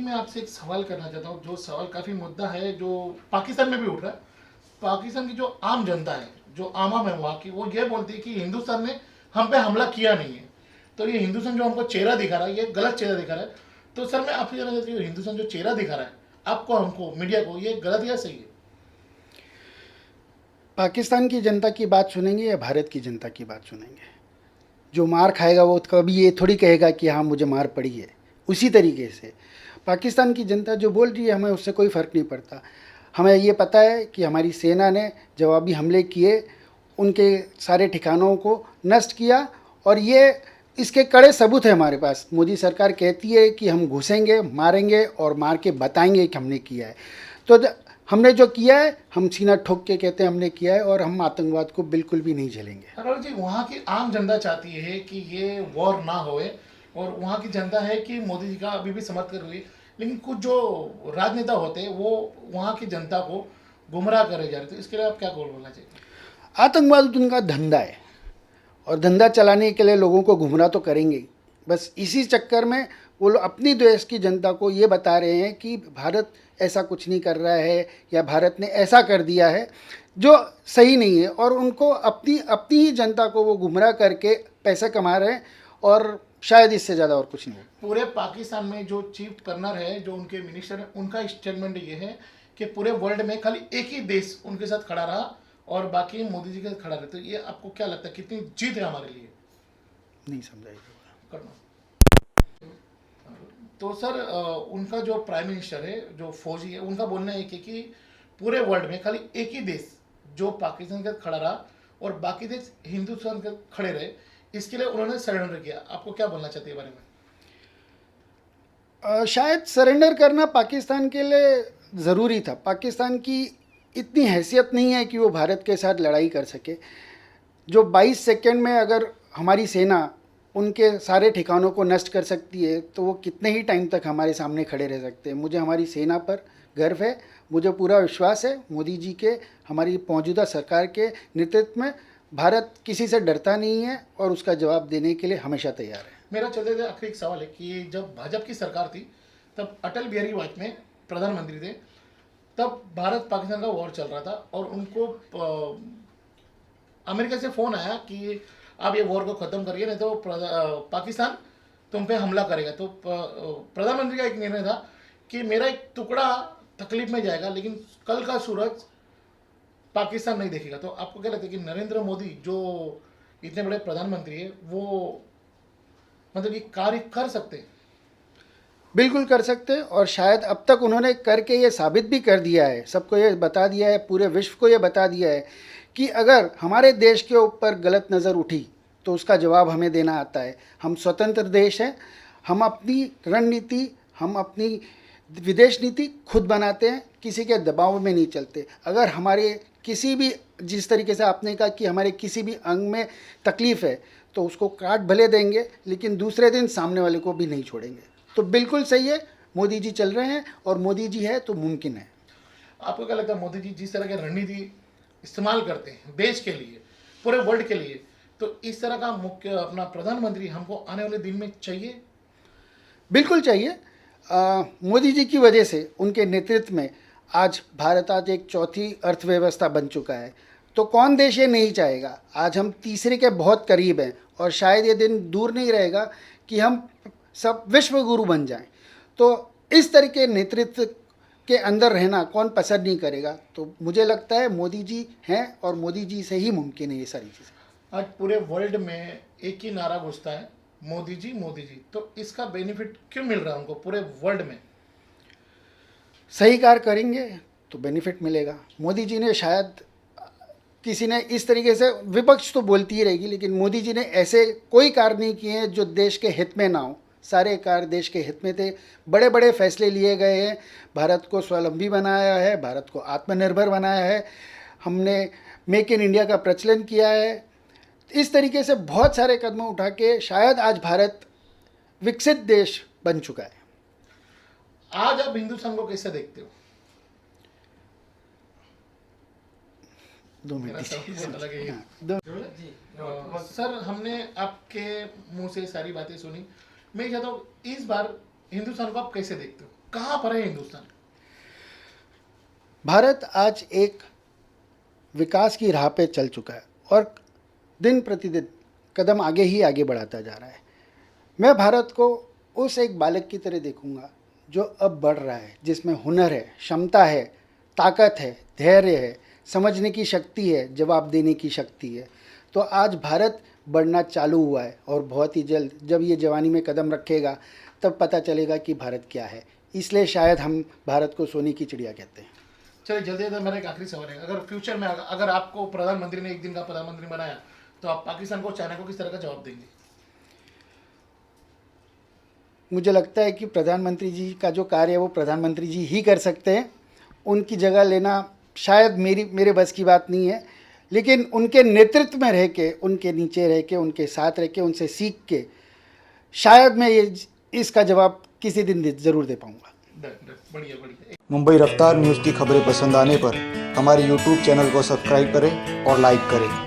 मैं आपसे एक सवाल करना चाहता हूँ, जो सवाल काफ़ी मुद्दा है, जो पाकिस्तान में भी उठ रहा है। पाकिस्तान की जो आम जनता है, जो आवाम है वहाँ की, वो ये बोलती है कि हिंदुस्तान ने हम पे हमला किया नहीं है। तो ये हिंदुस्तान जो हमको चेहरा दिखा रहा है, ये गलत चेहरा दिखा रहा है। तो सर मैं आपसे जानना चाहती हूँ, हिंदुस्तान जो चेहरा दिखा रहा है आपको, हमको, मीडिया को, ये गलत या सही है? पाकिस्तान की जनता की बात सुनेंगे या भारत की जनता की बात सुनेंगे? जो मार खाएगा वो कभी ये थोड़ी कहेगा कि हाँ मुझे मार पड़ी है। उसी तरीके से पाकिस्तान की जनता जो बोल रही है, हमें उससे कोई फ़र्क नहीं पड़ता। हमें ये पता है कि हमारी सेना ने जवाबी हमले किए, उनके सारे ठिकानों को नष्ट किया, और ये इसके कड़े सबूत है हमारे पास। मोदी सरकार कहती है कि हम घुसेंगे, मारेंगे और मार के बताएंगे कि हमने किया है। तो हमने जो किया है, हम सीना ठोक के कहते हैं हमने किया है, और हम आतंकवाद को बिल्कुल भी नहीं झेलेंगे। अरोड़ा जी, वहाँ की आम जनता चाहती है कि ये वॉर ना होए, और वहाँ की जनता है कि मोदी जी का अभी भी समर्थन कर रही है। लेकिन कुछ जो राजनेता होते हैं वो वहाँ की जनता को गुमराह करे जा रहे, तो इसके लिए आप क्या बोलना चाहिए? आतंकवाद उनका धंधा है, और धंधा चलाने के लिए लोगों को गुमराह तो करेंगे ही। बस इसी चक्कर में वो लोग अपनी देश की जनता को ये बता रहे हैं कि भारत ऐसा कुछ नहीं कर रहा है, या भारत ने ऐसा कर दिया है जो सही नहीं है, और उनको अपनी अपनी ही जनता को वो गुमराह करके पैसे कमा रहे हैं, और शायद इससे ज़्यादा और कुछ नहीं। पूरे पाकिस्तान में जो चीफ कर्नल है, जो उनके मिनिस्टर है, उनका स्टेटमेंट ये है कि पूरे वर्ल्ड में खाली एक ही देश उनके साथ खड़ा रहा और बाकी मोदी जी के साथ खड़ा रहे। तो ये आपको क्या लगता है, कितनी जीत है हमारे लिए? नहीं समझाइए करना। तो सर उनका जो प्राइम मिनिस्टर है, जो फौजी है, उनका बोलना है कि पूरे वर्ल्ड में खाली एक ही देश जो पाकिस्तान के साथ खड़ा रहा और बाकी देश हिंदुस्तान के खड़े रहे, इसके लिए उन्होंने सरेंडर किया। आपको क्या बोलना चाहते हैं बारे में? शायद सरेंडर करना पाकिस्तान के लिए ज़रूरी था। पाकिस्तान की इतनी हैसियत नहीं है कि वो भारत के साथ लड़ाई कर सके। जो 22 सेकंड में अगर हमारी सेना उनके सारे ठिकानों को नष्ट कर सकती है, तो वो कितने ही टाइम तक हमारे सामने खड़े रह सकते हैं। मुझे हमारी सेना पर गर्व है, मुझे पूरा विश्वास है मोदी जी के, हमारी मौजूदा सरकार के नेतृत्व में भारत किसी से डरता नहीं है, और उसका जवाब देने के लिए हमेशा तैयार है। मेरा चलते थे आखिरी एक सवाल है कि जब भाजपा की सरकार थी, तब अटल बिहारी वाजपेयी प्रधानमंत्री थे, तब भारत पाकिस्तान का वॉर चल रहा था और उनको अमेरिका से फ़ोन आया कि आप ये वॉर को ख़त्म करिए, नहीं तो पाकिस्तान तुम पे हमला करेगा। तो प्रधानमंत्री का एक निर्णय था कि मेरा एक टुकड़ा तकलीफ में जाएगा, लेकिन कल का सूरज पाकिस्तान नहीं देखेगा। तो आपको क्या लगता है कि नरेंद्र मोदी जो इतने बड़े प्रधानमंत्री है, वो मतलब ये कार्य कर सकते हैं? बिल्कुल कर सकते हैं, और शायद अब तक उन्होंने करके ये साबित भी कर दिया है, सबको ये बता दिया है, पूरे विश्व को ये बता दिया है कि अगर हमारे देश के ऊपर गलत नज़र उठी तो उसका जवाब हमें देना आता है। हम स्वतंत्र देश हैं, हम अपनी रणनीति, हम अपनी विदेश नीति खुद बनाते हैं, किसी के दबाव में नहीं चलते। अगर हमारे किसी भी, जिस तरीके से आपने कहा कि हमारे किसी भी अंग में तकलीफ़ है, तो उसको काट भले देंगे, लेकिन दूसरे दिन सामने वाले को भी नहीं छोड़ेंगे। तो बिल्कुल सही है, मोदी जी चल रहे हैं, और मोदी जी है तो मुमकिन है। आपको क्या लगता है, मोदी जी जिस तरह की रणनीति इस्तेमाल करते हैं देश के लिए, पूरे वर्ल्ड के लिए, तो इस तरह का मुख्य अपना प्रधानमंत्री हमको आने वाले दिन में चाहिए? बिल्कुल चाहिए। मोदी जी की वजह से, उनके नेतृत्व में आज भारत आज एक चौथी अर्थव्यवस्था बन चुका है। तो कौन देश ये नहीं चाहेगा? आज हम तीसरे के बहुत करीब हैं, और शायद ये दिन दूर नहीं रहेगा कि हम सब विश्व गुरु बन जाएं। तो इस तरह के नेतृत्व के अंदर रहना कौन पसंद नहीं करेगा? तो मुझे लगता है मोदी जी हैं, और मोदी जी से ही मुमकिन है ये सारी चीज़ें। आज पूरे वर्ल्ड में एक ही नारा घुसता है, मोदी जी मोदी जी। तो इसका बेनिफिट क्यों मिल रहा है उनको पूरे वर्ल्ड में? सही कार्य करेंगे तो बेनिफिट मिलेगा। मोदी जी ने शायद, किसी ने इस तरीके से, विपक्ष तो बोलती ही रहेगी, लेकिन मोदी जी ने ऐसे कोई कार्य नहीं किए हैं जो देश के हित में ना हो। सारे कार्य देश के हित में थे। बड़े बड़े फैसले लिए गए हैं, भारत को स्वावलंबी बनाया है, भारत को आत्मनिर्भर बनाया है, हमने मेक इन इंडिया का प्रचलन किया है। इस तरीके से बहुत सारे कदम उठा के शायद आज भारत विकसित देश बन चुका है। आज आप हिंदुस्तान को कैसे देखते हो? 2 मिनट मेरा सवाल बहुत अलग है ये। हाँ, 2 सर हमने आपके मुंह से सारी बातें सुनी, मैं चाहता हूँ इस बार हिंदुस्तान को आप कैसे देखते हो? कहाँ पर है हिंदुस्तान? भारत आज एक विकास की राह पे चल चुका है और दिन प्रतिदिन कदम आगे ही आगे बढ़ाता जा रहा है। मैं भारत को उस एक बालक की तरह देखूंगा जो अब बढ़ रहा है, जिसमें हुनर है, क्षमता है, ताकत है, धैर्य है, समझने की शक्ति है, जवाब देने की शक्ति है। तो आज भारत बढ़ना चालू हुआ है और बहुत ही जल्द जब ये जवानी में कदम रखेगा तब पता चलेगा कि भारत क्या है। इसलिए शायद हम भारत को सोने की चिड़िया कहते हैं। चलिए जल्दी जल्दी मेरा एक आखिरी सवाल है, अगर फ्यूचर में अगर आपको प्रधानमंत्री ने एक दिन का प्रधानमंत्री बनाया तो आप पाकिस्तान को, चाइना को किस तरह का जवाब देंगे? मुझे लगता है कि प्रधानमंत्री जी का जो कार्य है वो प्रधानमंत्री जी ही कर सकते हैं। उनकी जगह लेना शायद मेरे बस की बात नहीं है, लेकिन उनके नेतृत्व में रह के, उनके नीचे रह के, उनके साथ रह के, उनसे सीख के शायद मैं इसका जवाब किसी दिन ज़रूर दे पाऊँगा। बढ़िया बढ़िया। मुंबई रफ्तार न्यूज़ की खबरें पसंद आने पर हमारे YouTube चैनल को सब्सक्राइब करें और लाइक करें।